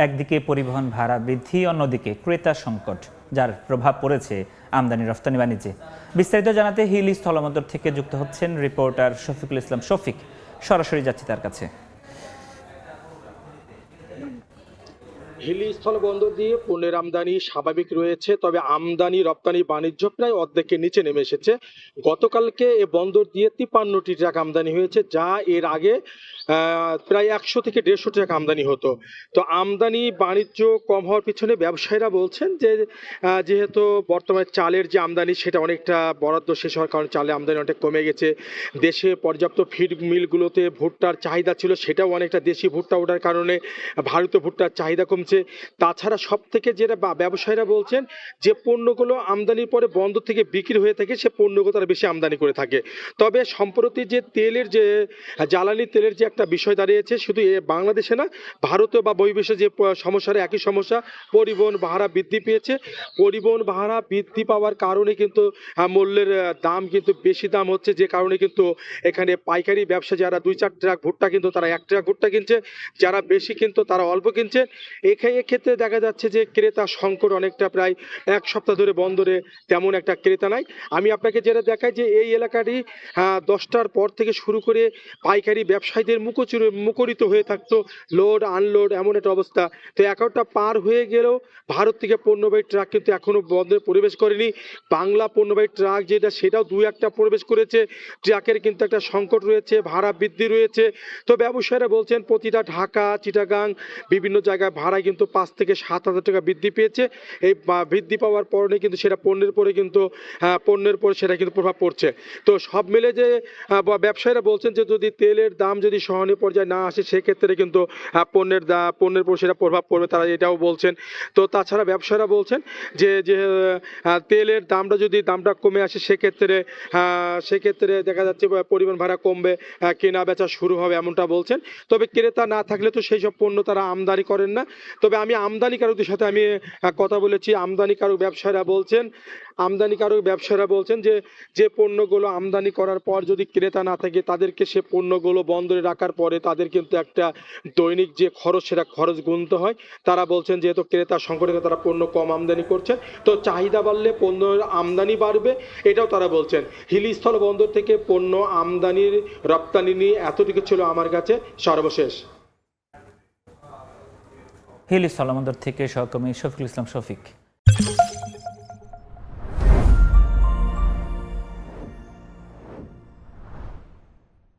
একদিকে পরিবহন ভাড়া বৃদ্ধি, অন্যদিকে ক্রেতা সংকট, যার প্রভাব পড়েছে আমদানি রফতানি বাণিজ্যে। বিস্তারিত জানাতে হিলি স্থলবন্দর থেকে যুক্ত হচ্ছেন রিপোর্টার শফিকুল ইসলাম শফিক। সরাসরি যাচ্ছি তার কাছে। হিলি স্থলবন্দর দিয়ে পণ্যের আমদানি স্বাভাবিক রয়েছে, তবে আমদানি রপ্তানি বাণিজ্য প্রায় অর্ধেকের নিচে নেমে এসেছে। গতকালকে এ বন্দর দিয়ে 53টি ট্রাক আমদানি হয়েছে, যা এর আগে প্রায় 100 থেকে 150 ট্রাক আমদানি হতো। তো আমদানি বাণিজ্য কম হওয়ার পিছনে ব্যবসায়ীরা বলছেন যে যেহেতু বর্তমানে চালের যে আমদানি সেটা অনেকটা বরাদ্দ শেষ হওয়ার কারণে চালের আমদানি অনেক কমে গেছে। দেশে পর্যাপ্ত ফিড মিলগুলোতে ভুট্টার চাহিদা ছিল, সেটাও অনেকটা দেশি ভুট্টা ওঠার কারণে ভারতীয় ভুট্টার চাহিদা কমছে। তাছাড়া সব থেকে যেটা ব্যবসায়ীরা বলছেন যে পণ্যগুলো আমদানির পরে বন্দর থেকে বিক্রি হয়ে থাকে, সে পণ্যগুলো তারা বেশি আমদানি করে থাকে। তবে সম্প্রতি যে তেলের যে জ্বালানি তেলের যে একটা বিষয় দাঁড়িয়েছে, শুধু বাংলাদেশে না, ভারতে বা বহির্বিশ্বে যে সমস্যার একই সমস্যা, পরিবহন ভাড়া বৃদ্ধি পেয়েছে। পরিবহন ভাড়া বৃদ্ধি পাওয়ার কারণে কিন্তু মূল্যের দাম কিন্তু বেশি দাম হচ্ছে, যে কারণে কিন্তু এখানে পাইকারি ব্যবসা যারা 2-4 ট্রাক ভুট্টা কিন্তু তারা 1 ট্রাক ভুট্টা কিনছে, যারা বেশি কিন্তু তারা অল্প কিনছে। এক্ষেত্রে দেখা যাচ্ছে যে ক্রেতা সংকট অনেকটা, প্রায় 1 সপ্তাহ ধরে বন্দরে তেমন একটা ক্রেতা নাই। আমি আপনাকে যেটা দেখাই যে এই এলাকাটি 10টার পর থেকে শুরু করে পাইকারি ব্যবসায়ীদের মুখরিত হয়ে থাকতো, লোড আনলোড এমন একটা অবস্থা। তো 11টা পার হয়ে গেলেও ভারত থেকে পণ্যবাহী ট্রাক কিন্তু এখনো বন্দরে প্রবেশ করেনি। বাংলা পণ্যবাহী ট্রাক যেটা, সেটাও 2-1টা প্রবেশ করেছে। ট্রাকের কিন্তু একটা সংকট রয়েছে, ভাড়া বৃদ্ধি রয়েছে। তো ব্যবসায়ীরা বলছেন প্রতিটা ঢাকা, চিটাগাং বিভিন্ন জায়গায় ভাড়া কিন্তু 5 থেকে 7,000 টাকা বৃদ্ধি পেয়েছে। এই বৃদ্ধি পাওয়ার পরে কিন্তু সেটা পণ্যের পরে সেটা কিন্তু প্রভাব পড়ছে। তো সব মিলে যে ব্যবসায়ীরা বলছেন যে যদি তেলের দাম যদি সহনীয় পর্যায়ে না আসে, সেক্ষেত্রে কিন্তু পণ্যের পর সেটা প্রভাব পড়বে, তারা এটাও বলছেন। তো তাছাড়া ব্যবসায়ীরা বলছেন যে তেলের দামটা কমে আসে, সেক্ষেত্রে দেখা যাচ্ছে পরিবহন ভাড়া কমবে, কেনা বেচা শুরু হবে, এমনটা বলছেন। তবে ক্রেতা না থাকলে তো সেই সব পণ্য তারা আমদানি করেন না। তবে আমি আমদানিকারকদের সাথে কথা বলেছি। আমদানিকারক ব্যবসায়ীরা বলছেন যে পণ্যগুলো আমদানি করার পর যদি ক্রেতা না থাকে, তাদেরকে সে পণ্যগুলো বন্দরে রাখার পরে তাদের কিন্তু একটা দৈনিক যে খরচ, সেটা খরচ গুনতে হয়। তারা বলছেন যেহেতু ক্রেতা সংকটে তারা পণ্য কম আমদানি করছেন, তো চাহিদা বাড়লে পণ্যের আমদানি বাড়বে, এটাও তারা বলছেন। হিলি স্থল বন্দর থেকে পণ্য আমদানির রপ্তানি নিয়ে এতটুকু ছিল আমার কাছে সর্বশেষ। হিলি স্থলবন্দর থেকে সহকর্মী শফিকুল ইসলাম শফিক।